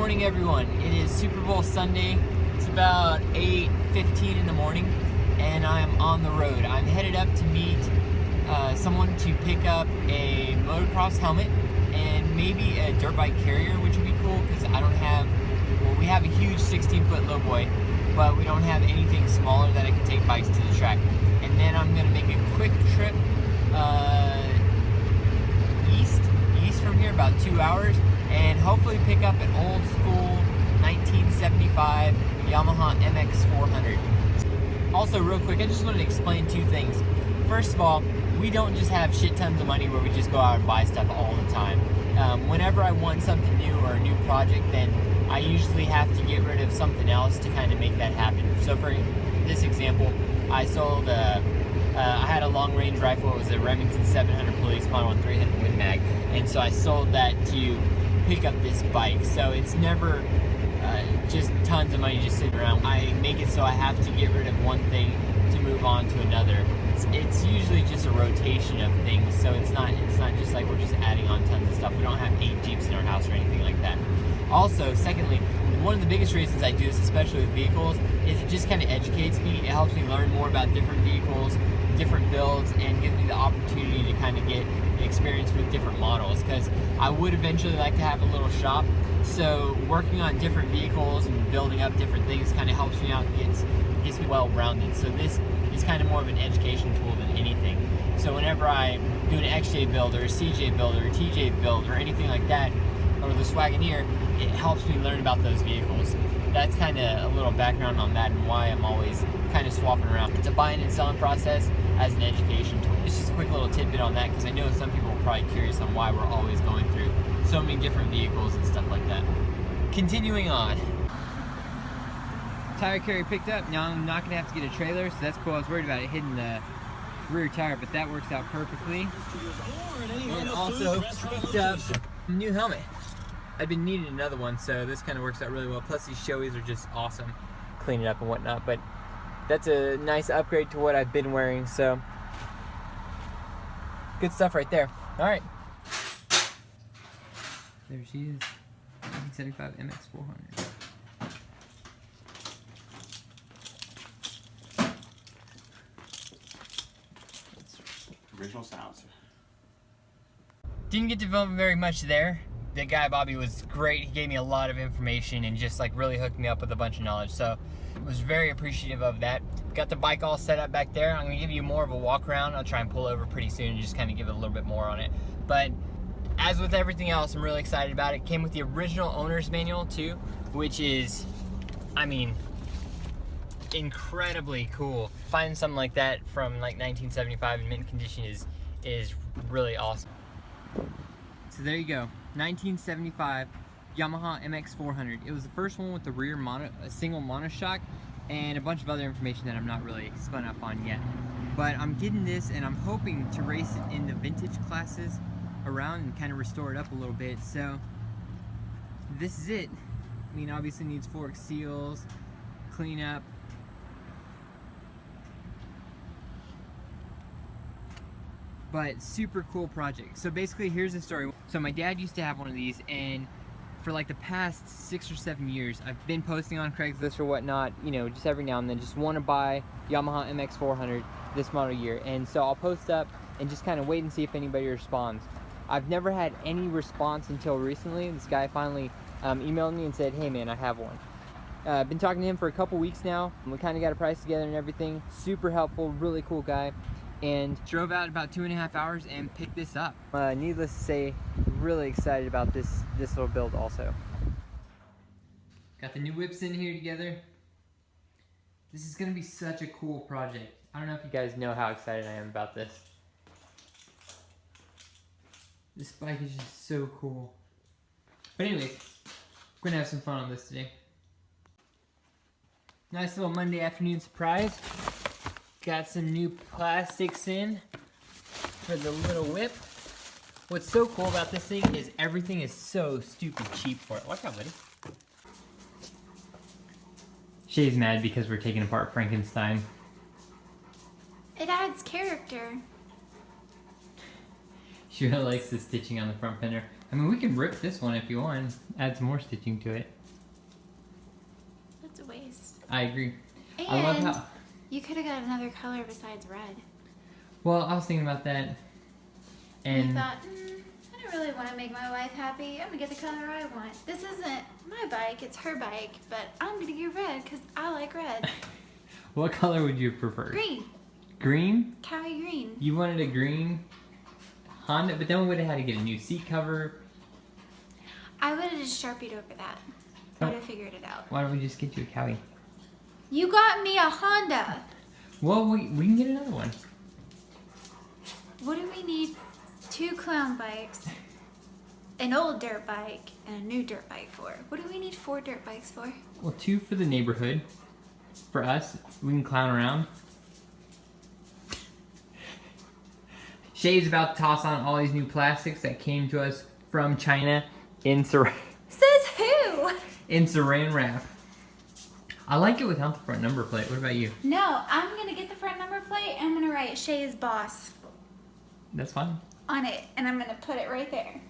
morning, everyone. It is Super Bowl Sunday. It's about 8:15 in the morning, and I'm on the road. I'm headed up to meet someone to pick up a motocross helmet and maybe a dirt bike carrier, which would be cool because I don't have, well, we have a huge 16-foot lowboy, but we don't have anything smaller that I can take bikes to the track. And then I'm going to make a quick trip east from here, about 2 hours, and hopefully pick up an old school 1975 Yamaha MX400. Also, real quick, I just wanted to explain two things. First of all, we don't just have shit tons of money where we just go out and buy stuff all the time. Whenever I want something new or a new project, then I usually have to get rid of something else to kind of make that happen. So for this example, I sold I had a long-range rifle. It was a Remington 700 Police Model 1 300 Win Mag, and so I sold that to pick up this bike. So it's never just tons of money just sitting around. I make it so I have to get rid of one thing to move on to another. It's usually just a rotation of things, so it's not just like we're just adding on tons of stuff. We don't have 8 Jeeps in our house or anything like that. Also, secondly, one of the biggest reasons I do this, especially with vehicles, is it just kind of educates me. It helps me learn more about different vehicles, different builds, and gives me the opportunity to kind of get experience with different models, because I would eventually like to have a little shop. So working on different vehicles and building up different things kind of helps me out, gets me well-rounded. So this is kind of more of an education tool than anything. So whenever I do an XJ build or a CJ build or a TJ build or anything like that, or the Swagoneer, it helps me learn about those vehicles. That's kind of a little background on that and why I'm always kind of swapping around. It's a buying and selling process as an education tool. It's just a quick little tidbit on that, because I know some people are probably curious on why we're always going through so many different vehicles and stuff like that. Continuing on. Tire carrier picked up. Now I'm not going to have to get a trailer, so that's cool. I was worried about it hitting the rear tire, but that works out perfectly. And also picked up a new helmet. I've been needing another one, so this kind of works out really well. Plus these showies are just awesome. Clean it up and whatnot, but that's a nice upgrade to what I've been wearing, so good stuff right there. All right. There she is, 1975 MX400. Original sounds. Didn't get to film very much there. The guy Bobby was great. He gave me a lot of information and just like really hooked me up with a bunch of knowledge. So I was very appreciative of that. Got the bike all set up back there. I'm gonna give you more of a walk around. I'll try and pull over pretty soon and just kind of give it a little bit more on it. But as with everything else, I'm really excited about it. Came with the original owner's manual too, which is, I mean, incredibly cool. Finding something like that from like 1975 in mint condition is really awesome. So there you go, 1975 Yamaha MX400. It was the first one with the rear single monoshock and a bunch of other information that I'm not really spun up on yet. But I'm getting this and I'm hoping to race it in the vintage classes around and kind of restore it up a little bit. So this is it. I mean, obviously needs fork seals, clean up. But super cool project. So basically, here's the story. So my dad used to have one of these, and for like the past 6 or 7 years, I've been posting on Craigslist or whatnot, you know, just every now and then, just want to buy Yamaha MX400 this model year. And so I'll post up and just kind of wait and see if anybody responds. I've never had any response until recently. This guy finally emailed me and said, hey man, I have one. I've been talking to him for a couple weeks now. We kind of got a price together and everything. Super helpful, really cool guy. And drove out about 2.5 hours and picked this up. Needless to say, really excited about this little build also. Got the new whips in here together. This is gonna be such a cool project. I don't know if you guys know how excited I am about this. This bike is just so cool. But anyways, we're gonna have some fun on this today. Nice little Monday afternoon surprise. Got some new plastics in for the little whip. What's so cool about this thing is everything is so stupid cheap for it. Watch out, buddy. Shay's mad because we're taking apart Frankenstein. It adds character. She really likes the stitching on the front fender. I mean, we can rip this one if you want. Add some more stitching to it. That's a waste. I agree. And I love how... you could have got another color besides red. Well, I was thinking about that. And you thought, I don't really want to make my wife happy. I'm going to get the color I want. This isn't my bike, it's her bike. But I'm going to get red because I like red. what color would you prefer? Green. Green? Cowie green. You wanted a green Honda, but then we would have had to get a new seat cover. I would have just Sharpied over that. I would have figured it out. Why don't we just get you a Cowie? You got me a Honda. Well, we can get another one. What do we need 2 clown bikes, an old dirt bike, and a new dirt bike for? What do we need 4 dirt bikes for? Well, 2 for the neighborhood. For us, we can clown around. Shay's about to toss on all these new plastics that came to us from China in saran wrap. I like it without the front number plate. What about you? No, I'm gonna get the front number plate and I'm gonna write Shay's boss That's fine. on it, and I'm gonna put it right there.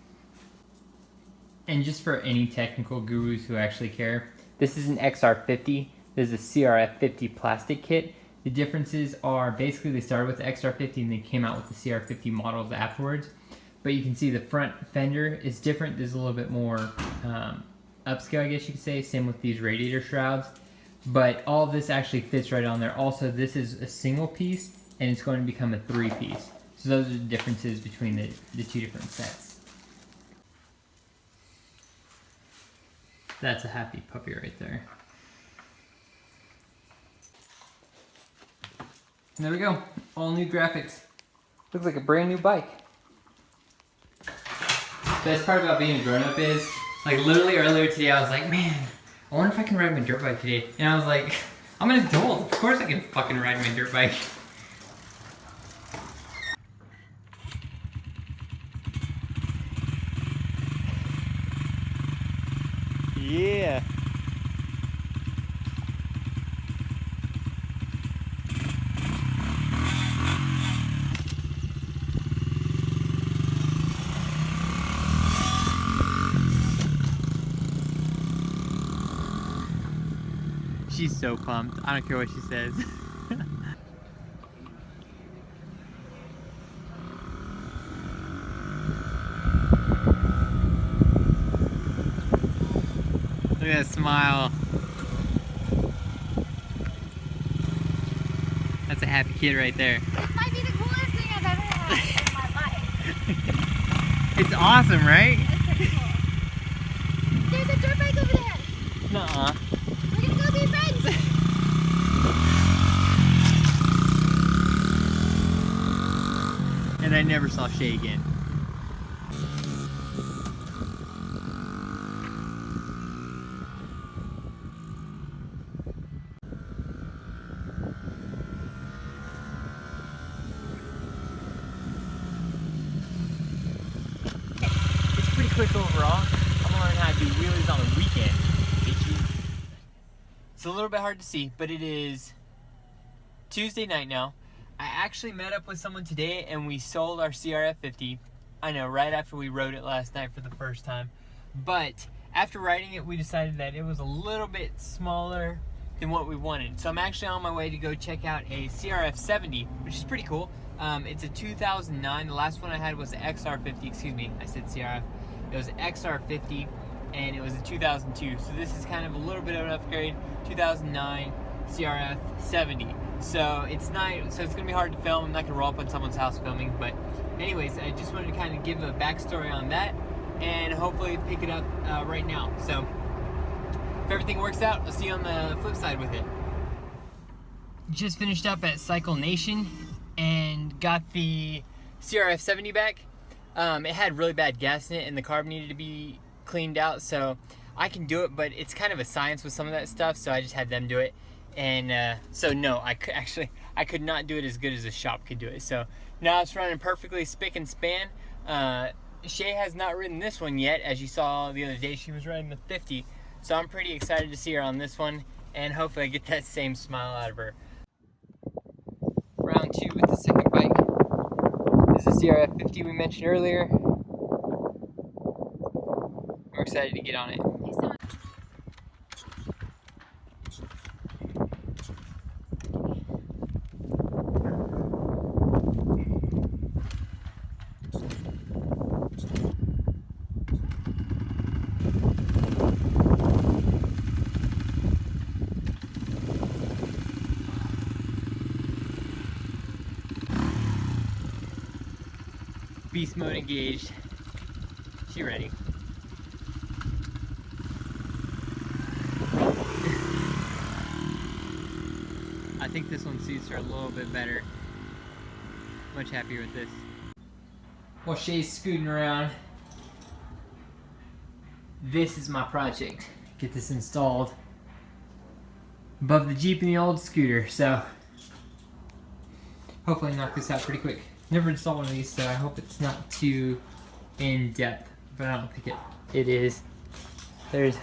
And just for any technical gurus who actually care, this is an XR50. This is a CRF70 plastic kit. The differences are basically they started with the XR50 and they came out with the CR50 models afterwards. But you can see the front fender is different. There's a little bit more upscale, I guess you could say. Same with these radiator shrouds. But all of this actually fits right on there. Also, this is a single piece and it's going to become a 3-piece. So those are the differences between the 2 different sets. That's a happy puppy right there. And there we go. All new graphics. Looks like a brand new bike. Best part about being a grown-up is, like literally earlier today I was like, man, I wonder if I can ride my dirt bike today. And I was like, I'm an adult. Of course I can fucking ride my dirt bike. Yeah. She's so pumped. I don't care what she says. Look at that smile. That's a happy kid right there. This might be the coolest thing I've ever had in my life. It's awesome, right? It's pretty cool. There's a dirt bike over there. Nuh-uh. We're gonna go be friends. And I never saw Shay again. It's pretty quick overall. I'm gonna learn how to do wheelies on the weekend. It's a little bit hard to see, but it is Tuesday night now. I actually met up with someone today and we sold our CRF50. I know, right after we rode it last night for the first time. But after riding it, we decided that it was a little bit smaller than what we wanted. So I'm actually on my way to go check out a CRF70, which is pretty cool. It's a 2009. The last one I had was the XR50. Excuse me, I said CRF. It was XR50 and it was a 2002. So this is kind of a little bit of an upgrade. 2009 CRF70. So it's nice, so it's gonna be hard to film. I'm not gonna roll up on someone's house filming, but anyways, I just wanted to kind of give a backstory on that and hopefully pick it up right now. So if everything works out, I'll see you on the flip side with it. Just finished up at Cycle Nation and got the CRF70 back. It had really bad gas in it and the carb needed to be cleaned out, so I can do it, but it's kind of a science with some of that stuff, so I just had them do it. And so no, I could not do it as good as the shop could do it. So now it's running perfectly spick and span. Shay has not ridden this one yet. As you saw the other day, she was riding the 50. So I'm pretty excited to see her on this one, and hopefully I get that same smile out of her. Round 2 with the second bike. This is the CRF50 we mentioned earlier. I'm excited to get on it. Beast mode engaged. She ready. I think this one suits her a little bit better. Much happier with this. While Shay's scooting around, this is my project. Get this installed above the Jeep and the old scooter. So hopefully knock this out pretty quick. Never installed one of these, so I hope it's not too in depth, but I don't think it is. There's,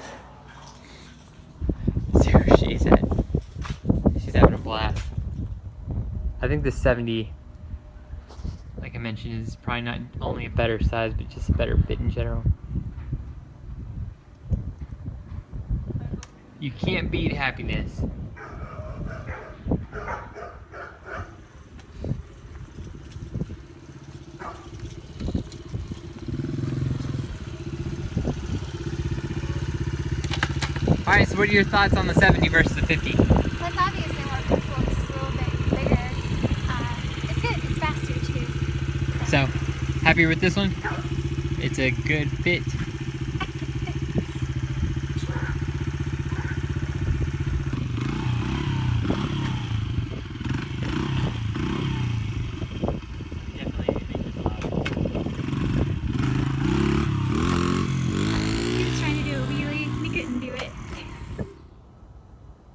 see where she's at. She's having a blast. I think the 70, like I mentioned, is probably not only a better size, but just a better fit in general. You can't beat happiness. Alright, so what are your thoughts on the 70 versus the 50? Well, it's obviously more comfortable. It's just a little bit bigger. It's good. It's faster too. So, happy with this one? It's a good fit.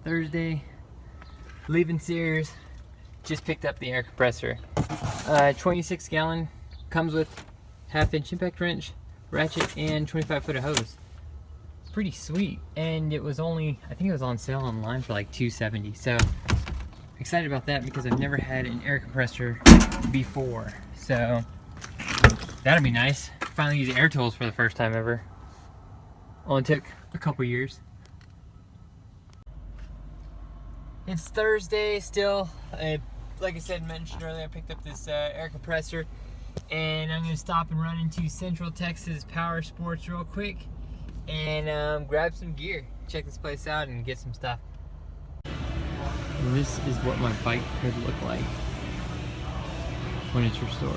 Thursday, leaving Sears, just picked up the air compressor. 26 gallon, comes with 1/2-inch impact wrench, ratchet, and 25 foot of hose. Pretty sweet, and it was only, I think it was on sale online for like $270. So excited about that because I've never had an air compressor before. So that'll be nice. Finally use air tools for the first time ever. Only took a couple years. It's Thursday still. Like I said, mentioned earlier, I picked up this air compressor, and I'm gonna stop and run into Central Texas Power Sports real quick and grab some gear, check this place out, and get some stuff. This is what my bike could look like when it's restored.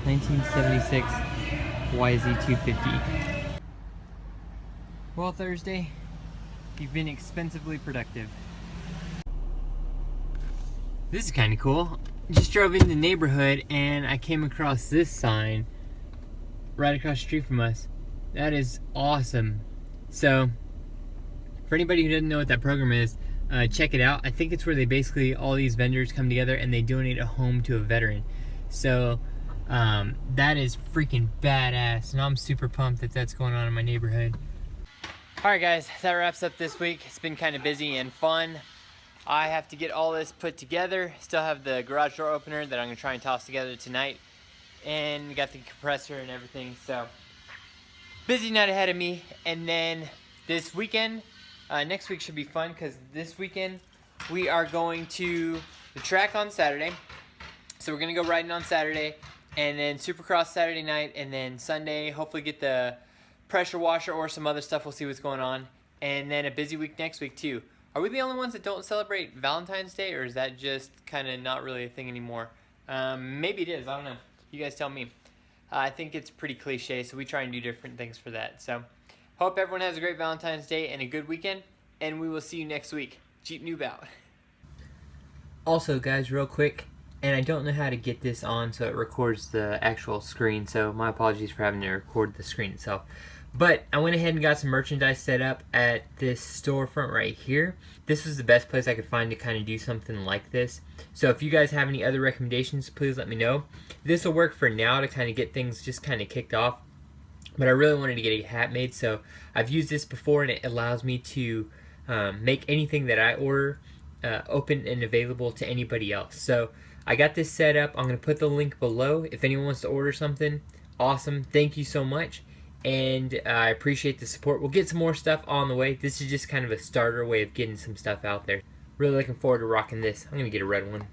(1976) YZ250. Well, Thursday, you've been expensively productive. This is kind of cool. Just drove in the neighborhood and I came across this sign right across the street from us. That is awesome. So, for anybody who doesn't know what that program is, check it out. I think it's where they basically, all these vendors come together and they donate a home to a veteran. So, that is freaking badass, and I'm super pumped that that's going on in my neighborhood. Alright guys, that wraps up this week. It's been kind of busy and fun. I have to get all this put together. Still have the garage door opener that I'm going to try and toss together tonight. And we got the compressor and everything, so busy night ahead of me. And then this weekend, next week should be fun because this weekend we are going to the track on Saturday. So we're going to go riding on Saturday. And then Supercross Saturday night, and then Sunday, hopefully get the pressure washer or some other stuff. We'll see what's going on. And then a busy week next week too. Are we the only ones that don't celebrate Valentine's Day, or is that just kind of not really a thing anymore? Maybe it is, I don't know. You guys tell me. I think it's pretty cliche, so we try and do different things for that. So, hope everyone has a great Valentine's Day and a good weekend, and we will see you next week. Jeep Noob out. Also guys, real quick, and I don't know how to get this on so it records the actual screen, so my apologies for having to record the screen itself. But I went ahead and got some merchandise set up at this storefront right here. This was the best place I could find to kind of do something like this. So if you guys have any other recommendations, please let me know. This will work for now to kind of get things just kind of kicked off. But I really wanted to get a hat made, so I've used this before and it allows me to make anything that I order open and available to anybody else. So I got this set up. I'm going to put the link below if anyone wants to order something. Awesome. Thank you so much. And I appreciate the support. We'll get some more stuff on the way. This is just kind of a starter way of getting some stuff out there. Really looking forward to rocking this. I'm going to get a red one.